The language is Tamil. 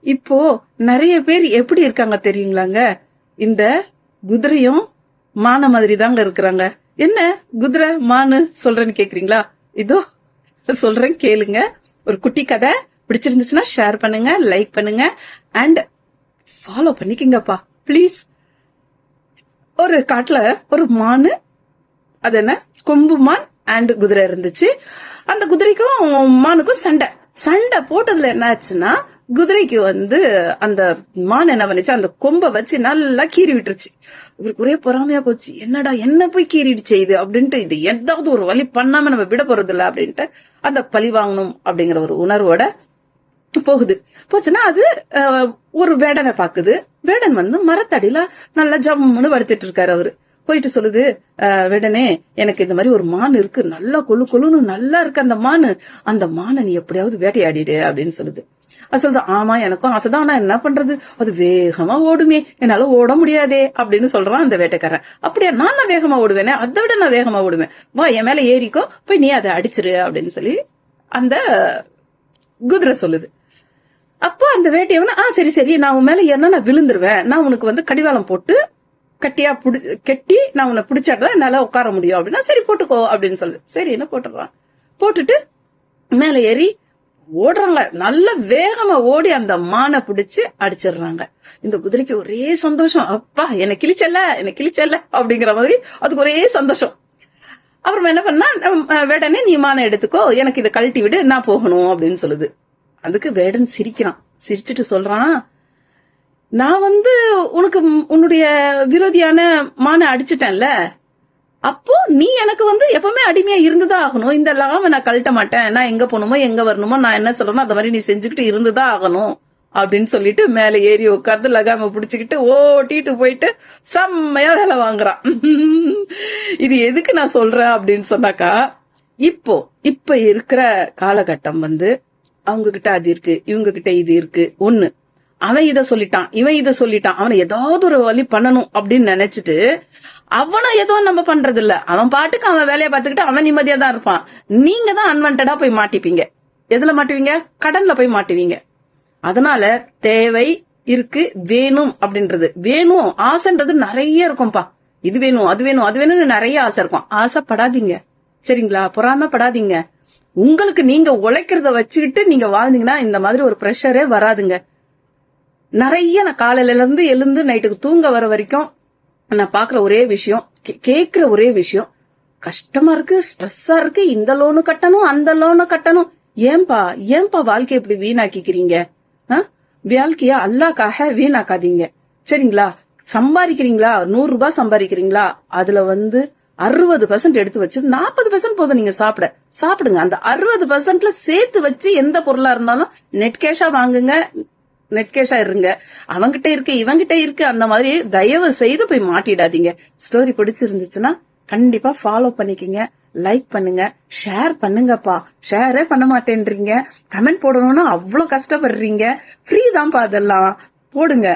இப்போ நிறைய பேர் எப்படி இருக்காங்க தெரியுங்களாங்க? இந்த குதிரையும் மான மாதிரி தாங்க இருக்கிறாங்க. என்ன குதிரை மானு சொல்றேன்னு கேக்குறீங்களா? இதோ சொல்றேன் கேளுங்க. ஒரு குட்டி கதை பிடிச்சிருந்துச்சுன்னா ஷேர் பண்ணுங்க, லைக் பண்ணுங்க அண்ட் ஃபாலோ பண்ணிக்கங்கப்பா ப்ளீஸ். ஒரு காட்டுல ஒரு மானு, அது என்ன கொம்பு மான் அண்ட் குதிரை இருந்துச்சு. அந்த குதிரைக்கும் மானுக்கும் சண்டை போட்டதுல என்ன ஆச்சுன்னா, குதிரைக்கு அந்த மான் என்ன பண்ணுச்சு, அந்த கொம்பை வச்சு நல்லா கீறி விட்டுருச்சு. இவருக்கு ஒரே பொறாமையா போச்சு. என்னடா என்ன போய் கீறிடுச்சு இது அப்படின்ட்டு, இது ஏதாவது ஒரு வழி பண்ணாம நம்ம விட போறது இல்ல அப்படின்ட்டு அந்த பழி வாங்கணும் அப்படிங்கிற ஒரு உணர்வோட போச்சுன்னா அது ஒரு வேடனை பாக்குது. வேடன் மரத்தடியில நல்லா ஜம்முன்னு படுத்துட்டு இருக்காரு. அவரு போயிட்டு சொல்லுது, வேடனே எனக்கு இந்த மாதிரி ஒரு மான் இருக்கு, நல்லா கொழுன்னு நல்லா இருக்கு அந்த மானை நீ எப்படியாவது வேட்டையாடிடு அப்படின்னு சொல்லுது. அது சொல்லுது, ஆமா எனக்கும் ஆசைதான், ஆனா என்ன பண்றது, அது வேகமா ஓடுமே, என்னால ஓட முடியாதே அப்படின்னு சொல்றான் அந்த வேட்டைக்காரன். அப்படியா, நான் வேகமா ஓடுவேனே, அதை விட நான் வேகமா ஓடுவேன், வா என் மேல ஏறிக்கோ, போய் நீ அதை அடிச்சிரு அப்படின்னு சொல்லி அந்த குதிரை சொல்லுது. அப்போ அந்த வேட்டையவன, சரி நான் உன் மேல ஏன்னா நான் விழுந்துருவேன், நான் உனக்கு கடிவாளம் போட்டு கட்டியா கெட்டி நான் உன்னை பிடிச்சாதான் என்னால உட்கார முடியும் அப்படின்னா, சரி போட்டுக்கோ அப்படின்னு சொல்லு. சரி என்ன போட்டுறான். போட்டுட்டு மேல ஏறி ஓடுறாங்க. நல்ல வேகமா ஓடி அந்த மானை பிடிச்சு அடிச்சிடுறாங்க. இந்த குதிரைக்கு ஒரே சந்தோஷம், அப்பா என்ன கிழிச்சல்ல அப்படிங்கிற மாதிரி அதுக்கு ஒரே சந்தோஷம். அப்புறமா என்ன பண்ணா, வேடனே நீ மானை எடுத்துக்கோ, எனக்கு இதை கழட்டி விடு, நான் போகணும் அப்படின்னு சொல்லுது. அதுக்கு வேடன் சிரிக்கிறான். சிரிச்சுட்டு சொல்றான், நான் உனக்கு உன்னுடைய விரோதியான மானை அடிச்சுட்டேன்ல, அப்போ நீ எனக்கு எப்பவுமே அடிமையா இருந்துதான் ஆகணும், இந்த லாம நான் கழட்ட மாட்டேன், நான் எங்க போகணுமோ எங்க வரணுமோ நான் என்ன சொல்றேனோ அந்த மாதிரி நீ செஞ்சுக்கிட்டு இருந்துதான் ஆகணும் அப்படின்னு சொல்லிட்டு மேல ஏறி உட்கார்ந்து லகாம புடிச்சுக்கிட்டு ஓட்டிட்டு போயிட்டு செம்மையா வேலை வாங்குறான். இது எதுக்கு நான் சொல்றேன் அப்படின்னு சொன்னாக்கா, இப்ப இருக்கிற காலகட்டம் அவங்க கிட்ட அது இருக்கு, இவங்க கிட்ட இது இருக்கு. ஒண்ணு, அவன் இத சொல்லிட்டான், இவன் இத சொல்லிட்டான், அவனை ஏதாவது ஒரு வழி பண்ணணும் அப்படின்னு நினைச்சிட்டு அவனை ஏதோ நம்ம பண்றது இல்ல, அவன் பாட்டுக்கு அவன் வேலையை பார்த்துக்கிட்டு அவன் நிம்மதியா தான் இருப்பான். நீங்க தான் அன்வான்டா போய் மாட்டிப்பீங்க. எதுல மாட்டுவீங்க? கடன்ல போய் மாட்டுவீங்க. அதனால தேவை இருக்கு, வேணும் அப்படின்றது, வேணும் ஆசைன்றது நிறைய இருக்கும்பா. இது வேணும் அது வேணும் அது வேணும்னு நிறைய ஆசை இருக்கும். ஆசைப்படாதீங்க சரிங்களா? பொறாமப்படாதீங்க. உங்களுக்கு நீங்க உழைக்கிறத வச்சுக்கிட்டு நீங்க வாழ்ந்தீங்கன்னா இந்த மாதிரி ஒரு பிரஷரே வராதுங்க. நிறைய நான் காலையில இருந்து எழுந்து நைட்டுக்கு தூங்க வர வரைக்கும் நான் பாக்குற ஒரே விஷயம், கேக்குற ஒரே விஷயம், கஷ்டமா இருக்கு, ஸ்ட்ரெஸ்ஸா இருக்கு, இந்த லோனு கட்டணும் அந்த லோனு கட்டணும். ஏன்பா வாழ்க்கைய இப்படி வீணாக்கிக்கிறீங்க? வாழ்க்கையா அல்லாஹ்க்காக வீணாக்காதீங்க சரிங்களா? சம்பாதிக்கிறீங்களா, 100 ரூபாய் சம்பாதிக்கிறீங்களா, அதுல 60% எடுத்து வச்சு 40% போதும் நீங்க சாப்பிடுங்க. அந்த 60%ல சேர்த்து வச்சு எந்த பொருளா இருந்தாலும் நெட் கேஷா வாங்குங்க, நெட் கேஷா இருங்க. அவங்கிட்ட இருக்கு இவங்கிட்ட இருக்கு அந்த மாதிரி தயவு செய்து போய் மாட்டிடாதீங்க. ஸ்டோரி பிடிச்சிருந்துச்சுன்னா கண்டிப்பா ஃபாலோ பண்ணிக்கங்க, லைக் பண்ணுங்க, ஷேர் பண்ணுங்கப்பா. ஷேரே பண்ண மாட்டேன்றீங்க, கமெண்ட் போடணும்னா அவ்வளவு கஷ்டப்படுறீங்க. ஃப்ரீ தான்ப்பா, அதெல்லாம் போடுங்க.